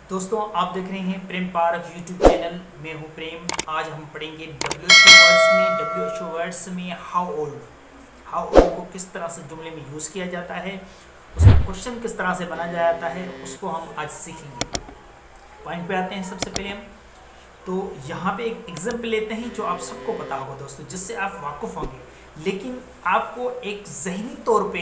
दोस्तों आप देख रहे हैं प्रेम पार्क यूट्यूब चैनल। मैं हूं प्रेम। आज हम पढ़ेंगे डब्ल्यू वर्ड्स में हाउ ओल्ड को किस तरह से जुमले में यूज़ किया जाता है, उसका क्वेश्चन किस तरह से बना जाता है, उसको हम आज सीखेंगे। पॉइंट पे आते हैं। सबसे पहले हम तो यहाँ पे एक एग्जाम्पल लेते हैं जो आप सबको पता होगा दोस्तों, जिससे आप वाकुफ होंगे, लेकिन आपको एक जहनी तौर पे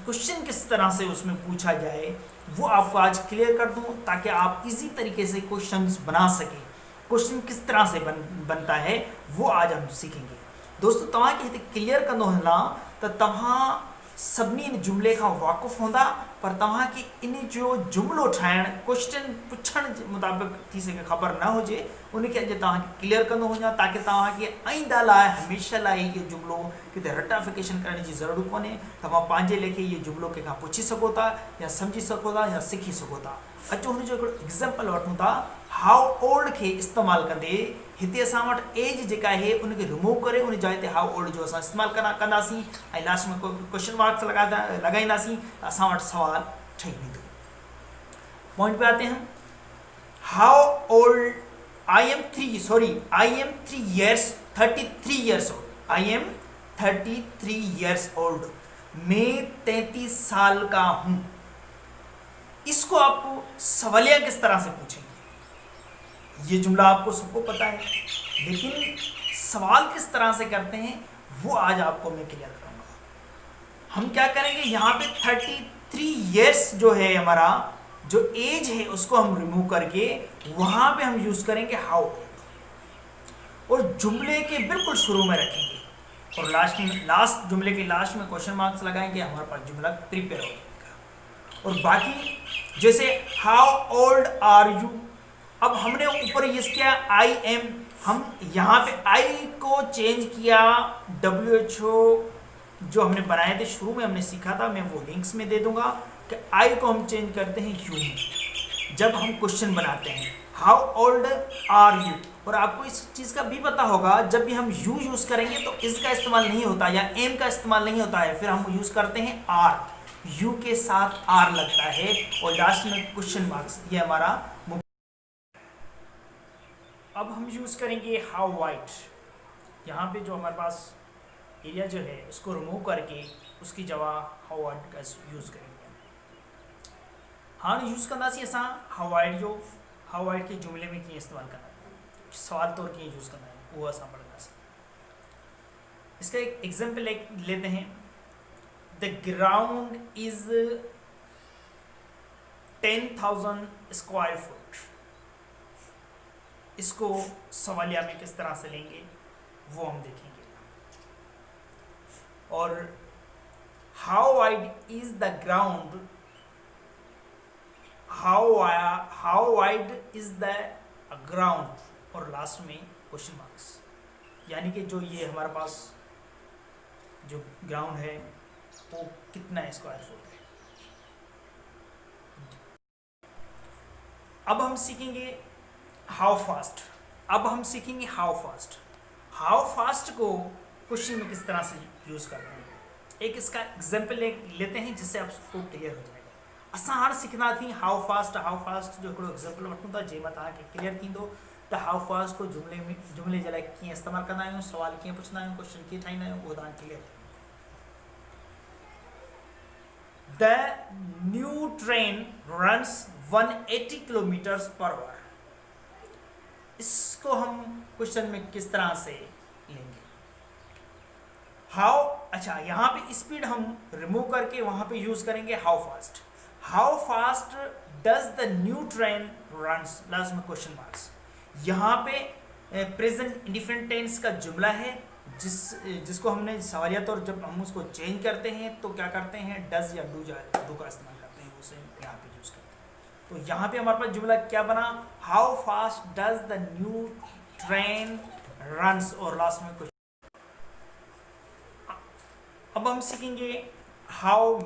क्वेश्चन किस तरह से उसमें पूछा जाए वो आपको आज क्लियर कर दूं, ताकि आप इजी तरीके से क्वेश्चंस बना सकें। क्वेश्चन किस तरह से बनता है वो आज हम सीखेंगे दोस्तों। तव्हांखे हिते क्लियर कंदो हलां त तव्हां सभिनी इन जुमले खां वाक़ुफ़ हूंदा, पर तव्हांखे इन जो जुमलो ठाहिण, क्वेश्चन पुछण जे मुताबिक़ थी सके ख़बर न हुजे, उनखे अॼु तव्हांखे क्लियर कंदो वञा, ताकि तव्हांखे आईंदा लाइ हमेशह लाइ इहो जुमलो किथे रटाफिकेशन करण जी ज़रूरत कोन्हे। तव्हां पंहिंजे लेखे इहो जुमलो कंहिंखां पुछी सघो था, या सम्झी सघो था, या सिखी सघो था। अचो हुनजो हिकिड़ो एग्ज़ाम्पल वठूं था। हाउ ओल्ड खे इस्तेमालु कंदे हिते असां वटि एज जेका आहे उनखे रिमूव करे उन जाइ ते हाउ ओल्ड जो असां इस्तेमालु कंदासीं, ऐं लास्ट में क्वेश्चन मार्क्स लॻाईंदासीं, असां वटि सवाल ठही वेंदो। पॉइंट पे आते हैं। How old I am 33 years old। I am 33 years old। मैं 33 साल का हूं। इसको आप सवालिया किस तरह से पूछेंगे? ये जुमला आपको सबको पता है, लेकिन सवाल किस तरह से करते हैं वो आज आपको मैं क्लियर करूंगा। हम क्या करेंगे, यहाँ पे 33 years जो है हमारा जो एज है उसको हम रिमूव करके वहां पे हम यूज करेंगे हाउ ओल्ड, और जुमले के बिल्कुल शुरू में रखेंगे, और लास्ट जुमले के लास्ट में क्वेश्चन मार्क्स लगाएंगे। हमारे पास जुमला प्रिपेयर हो जाएगा। और बाकी जैसे हाउ ओल्ड आर यू, अब हमने ऊपर यूज किया आई एम, हम यहाँ पे आई को चेंज किया WHO जो हमने बनाए थे शुरू में, हमने सीखा था, मैं वो लिंक्स में दे दूंगा कि आई को हम चेंज करते हैं यू में जब हम क्वेश्चन बनाते हैं। हाउ ओल्ड आर यू, और आपको इस चीज़ का भी पता होगा, जब भी हम यू यूज़ करेंगे तो इसका इस्तेमाल नहीं होता या एम का इस्तेमाल नहीं होता है, फिर हम यूज़ करते हैं आर। यू के साथ आर लगता है और लास्ट में क्वेश्चन मार्क्स, ये हमारा। अब हम यूज़ करेंगे हाउ वाइड। यहाँ पे जो हमारे पास एरिया जो है उसको रिमूव करके उसकी जगह हाउ वाइड का यूज़ करेंगे। हाँ यूज़ कंदासीं असां हाउ वाइड के जुमले में कीअं इस्तेमालु कंदा आहियूं, सवाल तौर कीअं यूज़ कंदा आहियूं, उहो असां पढ़ंदासीं। इसका एक एग्जाम्पल लेते हैं। The ground is 10,000 square foot. इसको सवालिया में किस तरह से लेंगे वो हम देखेंगे। और how wide is the ground, how wide is the ground, और लास्ट में क्वेश्चन मार्क्स, यानी कि जो ये हमारे पास जो ग्राउंड है वो कितना स्क्वायर फुट है। अब हम सीखेंगे हाउ फास्ट। हाउ फास्ट को क्वेश्चन में किस तरह से यूज़ करते हैं, एक इसका एग्जाम्पल लेते हैं जिससे आपको क्लियर हो जाएगा। असां हाणे सिखंदा थी हाउ फास्ट जो हिकिड़ो एग्जाम्पल वठूं था जंहिंमां तव्हांखे क्लियर थींदो त हाउ फास्ट को जुमले जे लाइ कीअं इस्तेमालु कंदा आहियूं, सवाल कीअं पुछंदा आहियूं, क्वेश्चन कीअं ठाहींदा आहियूं, उहो तव्हांखे क्लियर थींदो। The new train runs 180 kilometres per hour. इसको हम क्वेश्चन में किस तरह से लेंगे? अच्छा, यहाँ पे स्पीड हम रिमूव करके वहां पे यूज करेंगे how fast does the new train runs, last में क्वेश्चन मार्क्स। यहाँ पे प्रेजेंट इंडिफरेंट टेंस का जुमला है जिसको हमने सवालिया तौर जब हम उसको चेंज करते हैं तो क्या करते हैं, डज या डू का इस्तेमाल करते हैं, उसे यहाँ पे यूज करते हैं। तो यहाँ पे हमारे पास जुमला क्या बना, how fast does the new train runs, और लास्ट में कुछ। अब हम सीखेंगे हाउ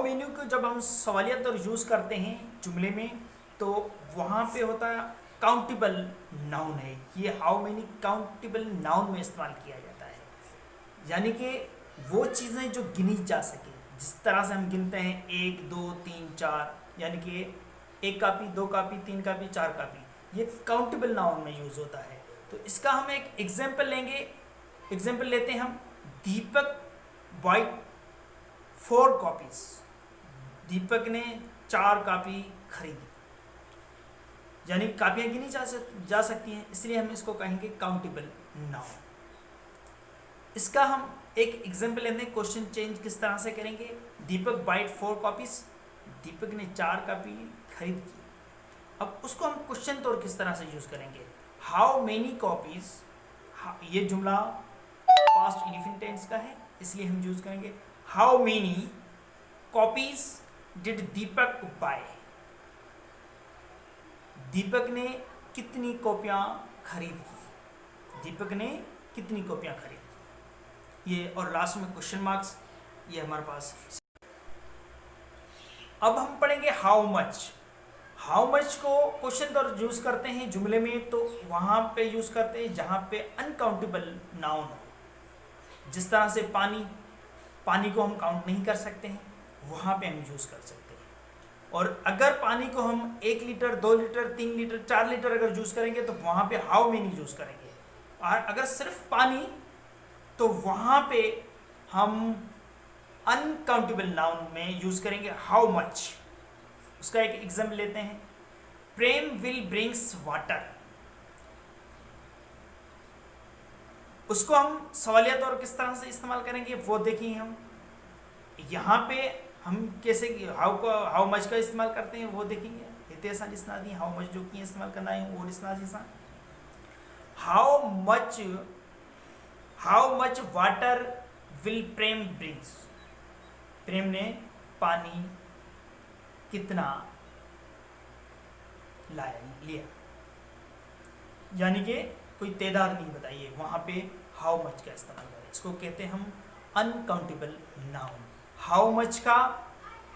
मेनी को जब हम सवालिया तौर यूज करते हैं जुमले में तो वहाँ पे होता है काउंटेबल नाउन है। ये हाउ मेनी काउंटेबल नाउन में इस्तेमाल किया जाता है, यानी कि वो चीज़ें जो गिनी जा सके। जिस तरह से हम गिनते हैं 1 2 3 4, यानी कि 1 कापी, 2 कापी, 3 कापी, 4 कापी, ये काउंटेबल नाउन में यूज होता है। तो इसका हम एक एग्जाम्पल लेंगे। एग्जाम्पल लेते हैं हम, दीपक बाइट 4 कॉपीज। दीपक ने 4 कापी खरीदी, यानी कापियां गिनी जा सकती हैं, इसलिए हम इसको कहेंगे काउंटेबल नाउन। इसका हम एक एग्जाम्पल लेते हैं, क्वेश्चन चेंज किस तरह से करेंगे। दीपक बाइट 4 कॉपीज, दीपक ने 4 कापी खरीद की। अब उसको हम क्वेश्चन तौर किस तरह से यूज करेंगे, हाउ मेनी कॉपीज। ये जुमला पास्ट इंडेफिनिट टेंस का है, इसलिए हम यूज करेंगे how many copies did Deepak buy. Deepak ने कितनी कॉपियां खरीद की, दीपक ने कितनी कॉपियां खरीद की। ये और लास्ट में क्वेश्चन मार्क्स, ये हमारे पास। अब हम पढ़ेंगे हाउ मच। हाउ मच को क्वेश्चन तौर यूज करते हैं जुमले में, तो वहां पे यूज करते हैं जहां पे अनकाउंटेबल नाउन हो। जिस तरह से पानी को हम काउंट नहीं कर सकते हैं, वहां पे हम यूज कर सकते हैं। और अगर पानी को हम 1 लीटर, 2 लीटर, 3 लीटर, 4 लीटर अगर यूज करेंगे तो वहां पे हाउ मेनी यूज करेंगे। और अगर सिर्फ पानी, तो वहां पे हम अनकाउंटेबल नाउन में यूज करेंगे हाउ मच। उसका एक एग्जाम्पल लेते हैं, प्रेम विल ब्रिंग्स वाटर। उसको हम सवालिया तौर किस तरह से इस्तेमाल करेंगे वो देखेंगे हम। यहाँ पे हम कैसे हाउ मच का इस्तेमाल करते हैं वो देखेंगे। इत्तेसान इस्नादी, हाउ मच जो कि इस्तेमाल करना है वो इस्नादी सा। How much water will Prem brings. Prem ने पानी कितना लिया, यानी कि कोई तादाद नहीं बताइए, वहां पे हाउ मच का इस्तेमाल करें। इसको कहते हैं हम अनकाउंटेबल नाउन। हाउ मच का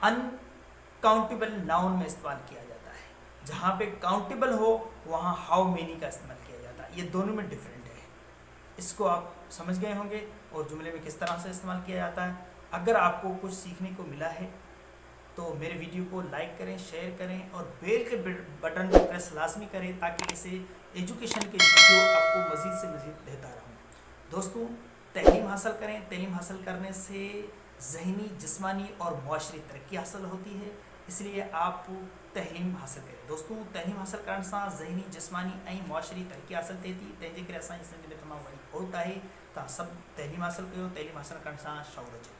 अनकाउंटेबल नाउन में इस्तेमाल किया जाता है। जहाँ पे काउंटेबल हो वहाँ हाउ मेनी का इस्तेमाल किया जाता है। ये दोनों में डिफरेंट है, इसको आप समझ गए होंगे। और जुमले में किस तरह से इस्तेमाल किया जाता है। अगर आपको कुछ सीखने को मिला है तो मेरे वीडियो को लाइक करें, शेयर करें और बेल के बटन को प्रेस लाजमी करें, ताकि इसे एजुकेशन के वीडियो आपको मज़ीद से मज़ीद देता रहूँ। दोस्तों, तालीम हासिल करें। तालीम हासिल करने से ज़हनी, जिस्मानी और माशरी तरक्की हासिल होती है, इसलिए आप तालीम हासिल करें। दोस्तों, तालीम हासिल करण सां ज़हनी, जिस्मानी ऐं माशरी तरक्की हासिल थिए थी। तंहिंजे करे असांजी ज़िंदगी में तमामु वॾी खोट आहे। तव्हां सभु तालीम हासिल कयो। तालीम हासिल करण सां शऊर अचे थो।